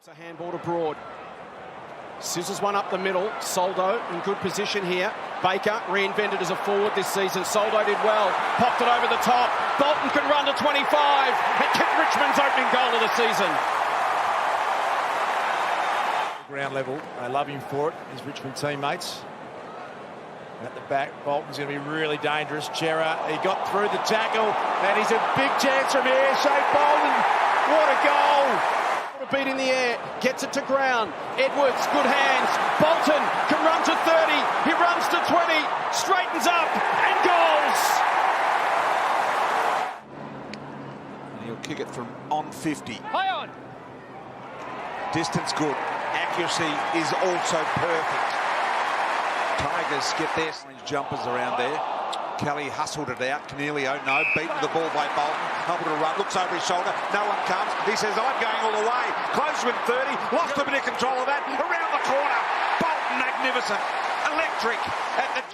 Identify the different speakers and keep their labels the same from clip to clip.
Speaker 1: It's a handball to Broad. Scissors one up the middle. Soldo in good position here. Baker reinvented as a forward this season. Soldo did well. Popped it over the top. Bolton can run to 25 and kick Richmond's opening goal of the season.
Speaker 2: Ground level. They love him for it, his Richmond teammates. At the back, Bolton's going to be really dangerous. Chera, he got through the tackle, and he's a big chance from here. Shai Bolton, what a goal!
Speaker 1: What a beat in the air, gets it to ground. Edwards, good hands. Bolton can run to 30. He runs to 20, straightens up, and goals!
Speaker 3: And he'll kick it from on 50.
Speaker 1: High on!
Speaker 3: Distance good. Accuracy is also perfect. Tigers get their jumpers around there. Kelly hustled it out. Cornelio, no. Beaten the ball by Bolton. Able to run. Looks over his shoulder. No one comes. He says, I'm going all the way. Close with 30. Lost a bit of control of that. Around the corner. Bolton, magnificent. Electric.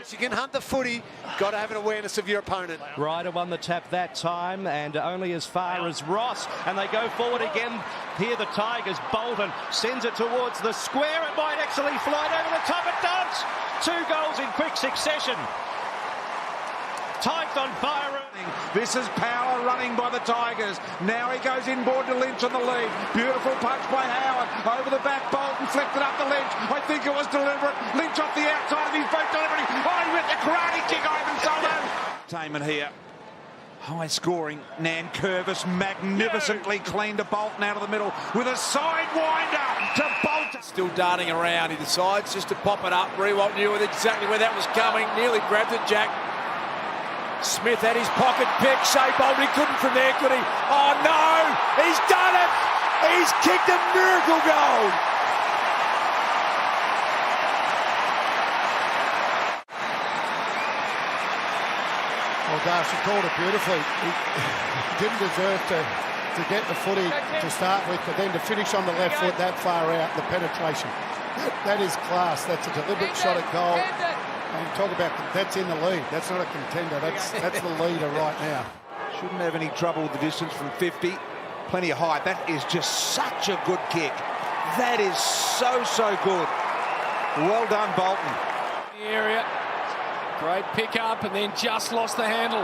Speaker 4: You can hunt the footy. Got to have an awareness of your opponent.
Speaker 5: Ryder won the tap that time and only as far as Ross. And they go forward again. Here the Tigers. Bolton sends it towards the square. It might actually fly over the top. It does. 2 goals in quick succession. Tigers on fire.
Speaker 3: This is power running by the Tigers. Now he goes inboard to Lynch on the lead. Beautiful punch by Howard. Over the back, Bolton flicked it up to Lynch. I think it was deliberate. Lynch off the outside of his boat delivery. Oh, he went the karate kick over Soldo. Entertainment here. High scoring. Nan Curvis magnificently cleaned to Bolton out of the middle with a sidewinder to Bolton.
Speaker 2: Still darting around. He decides just to pop it up. Rewalt knew exactly where that was coming. Nearly grabbed it, Jack. Smith had his pocket pick. Shai Bolton, he couldn't from there, could he? Oh no! He's done it! He's kicked a miracle goal!
Speaker 6: Well, Darcy called it beautifully. He didn't deserve to get the footy to start with, but then to finish on the left foot that far out, the penetration. That is class. That's a deliberate shot at goal. And talk about that's in the lead. That's not a contender. That's the leader right now.
Speaker 3: Shouldn't have any trouble with the distance from 50. Plenty of height. That is just such a good kick. That is so good. Well done, Bolton.
Speaker 7: The area. Great pick up and then just lost the handle.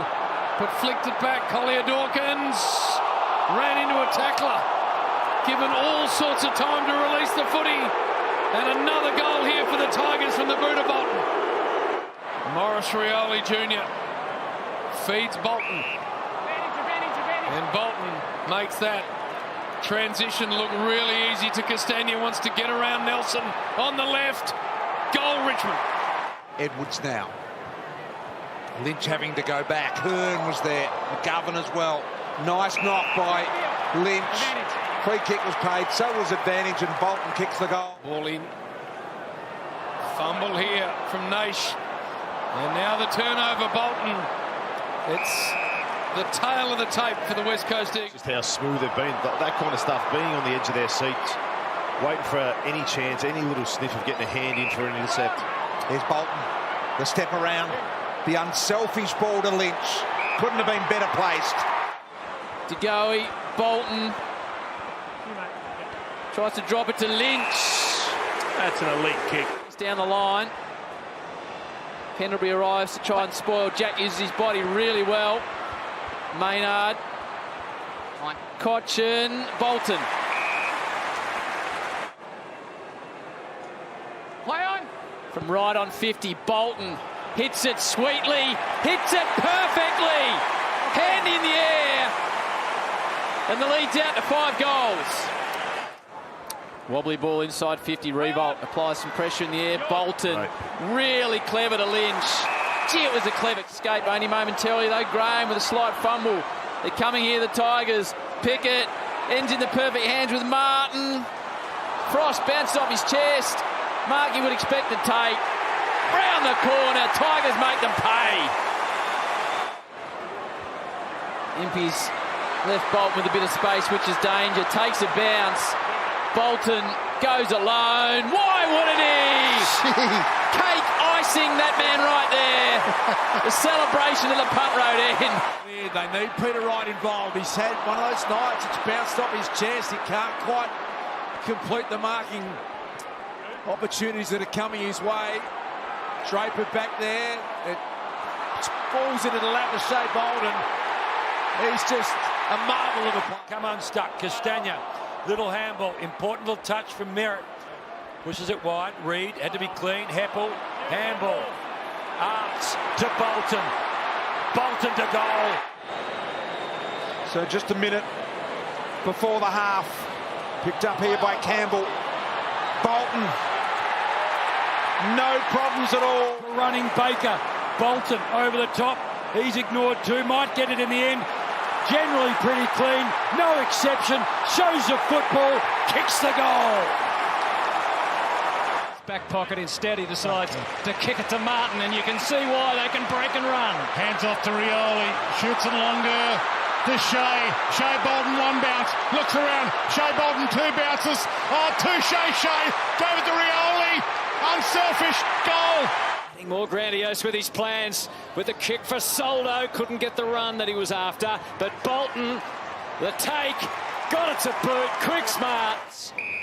Speaker 7: But flicked it back. Collier Dawkins ran into a tackler. Given all sorts of time to release the footy. And another goal here for the Tigers from the boot of Bolton. Morris Rioli Jr. feeds Bolton. And Bolton makes that transition look really easy to Castagna. Wants to get around Nelson on the left. Goal Richmond.
Speaker 3: Edwards now. Lynch having to go back. Hearn was there. McGovern as well. Nice knock by Lynch. Free kick was paid. So was advantage, and Bolton kicks the goal.
Speaker 7: Ball in. Fumble here from Naish. And now the turnover, Bolton. It's the tail of the tape for the West Coast Eagles.
Speaker 8: Just how smooth they've been. That kind of stuff, being on the edge of their seats, waiting for any chance, any little sniff of getting a hand in for an intercept.
Speaker 3: Here's Bolton. The step around. The unselfish ball to Lynch. Couldn't have been better placed.
Speaker 7: DeGoey, Bolton. Tries to drop it to Lynch.
Speaker 8: That's an elite kick.
Speaker 7: It's down the line. Pendlebury arrives to try and spoil. Jack uses his body really well. Maynard. Cochin. Bolton. Play on. From right on 50, Bolton hits it sweetly. Hits it perfectly. Hand in the air. And the lead's out to 5 goals. Wobbly ball inside 50. Revolt applies some pressure in the air. Bolton really clever to Lynch. Gee, it was a clever escape only momentarily though. Graham with a slight fumble. They're coming here, the Tigers. Pickett ends in the perfect hands with Martin. Frost bounced off his chest. Markey would expect to take. Round the corner. Tigers make them pay. Impey's left Bolton with a bit of space, which is danger. Takes a bounce. Bolton goes alone. Why wouldn't he? Cake icing that man right there. The celebration of the punt road end.
Speaker 2: They need Peter Wright involved. He's had one of those nights. It's bounced off his chest. He can't quite complete the marking opportunities that are coming his way. Draper back there. It falls into the lap of Shai Bolton. He's just a marvel of a play.
Speaker 9: Come unstuck. Castagna. Little handball. Important little touch from Merritt. Pushes it wide. Reed had to be clean. Heppel. Handball. Arts to Bolton. Bolton to goal.
Speaker 3: So just a minute before the half. Picked up here by Campbell. Bolton. No problems at all.
Speaker 9: Running Baker. Bolton over the top. He's ignored two. Might get it in the end. Generally pretty clean. No exception. Shows the football. Kicks the goal.
Speaker 7: Back pocket instead, he decides to kick it to Martin, and you can see why they can break and run.
Speaker 10: Hands off to Rioli, shoots it longer to Shai. Shai Bolton, one bounce, looks around. Shai Bolton, two bounces. Oh, two Shai. Gave it to Rioli. Unselfish, goal.
Speaker 7: More grandiose with his plans, with the kick for Soldo. Couldn't get the run that he was after, but Bolton, the take, got it to boot. Quick, smart.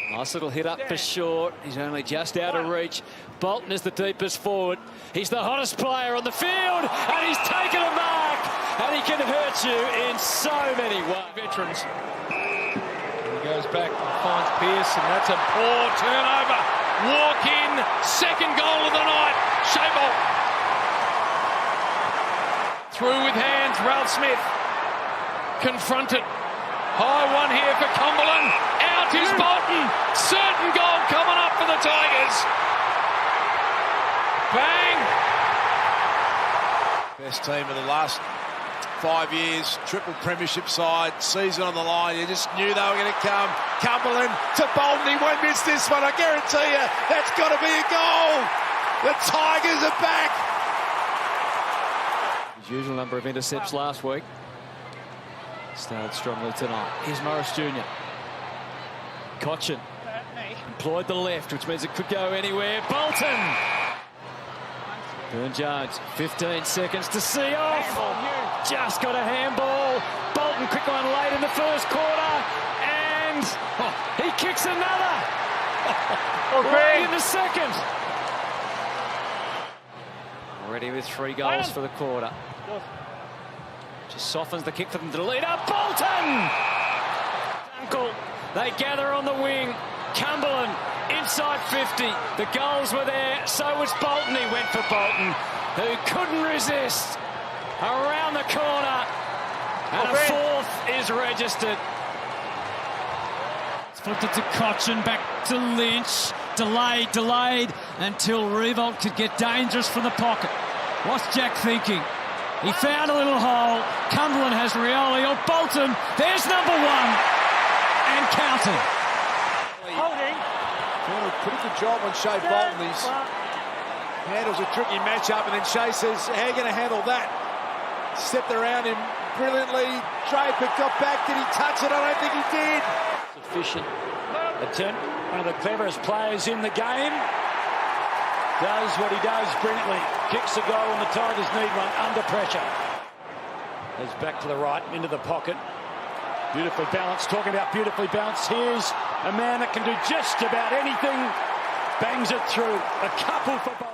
Speaker 7: Nice little hit up for short. He's only just out of reach. Bolton is the deepest forward. He's the hottest player on the field, and he's taken a mark, and he can hurt you in so many ways. Veterans.
Speaker 9: He goes back and finds Pearce, and that's a poor turnover. Walk in, second goal of the night. Shai Bolton. Through with hands, Ralph Smith. Confronted. High one here for Cumberland. Out is Bolton. Certain goal coming up for the Tigers. Bang.
Speaker 2: Best team of the last 5 years. Triple premiership side. Season on the line. You just knew they were going to come. Cumberland to Bolton. He won't miss this one. I guarantee you that's got to be a goal. The Tigers are back.
Speaker 7: His usual number of intercepts last week. Started strongly tonight. Here's Morris Jr. Cochin employed the left, which means it could go anywhere. Bolton! Burne-Jones, 15 seconds to see off. Just got a handball. Bolton, quick one late in the first quarter. And he kicks another. Right in the second. Already with 3 goals for the quarter. Just softens the kick for them to lead up. Bolton! Uncle, they gather on the wing. Cumberland inside 50. The goals were there. So was Bolton. He went for Bolton, who couldn't resist. Around the corner. And a fourth is registered.
Speaker 11: It's flipped it to Cochin, back to Lynch. Delayed until Revolt could get dangerous from the pocket. What's Jack thinking? He found a little hole. Cumberland has Rioli. Oh, Bolton. There's number 1. And counting.
Speaker 2: Doing a pretty good job on Shai Bolton. He handles a tricky matchup, and then Shai says, how are you going to handle that? Stepped around him brilliantly. Draper got back. Did he touch it? I don't think he did.
Speaker 9: Efficient attempt. One of the cleverest players in the game. Does what he does brilliantly. Kicks the goal, and the Tigers need one under pressure. Goes back to the right, into the pocket. Beautifully balanced. Talking about beautifully balanced. Here's a man that can do just about anything. Bangs it through. A couple for both.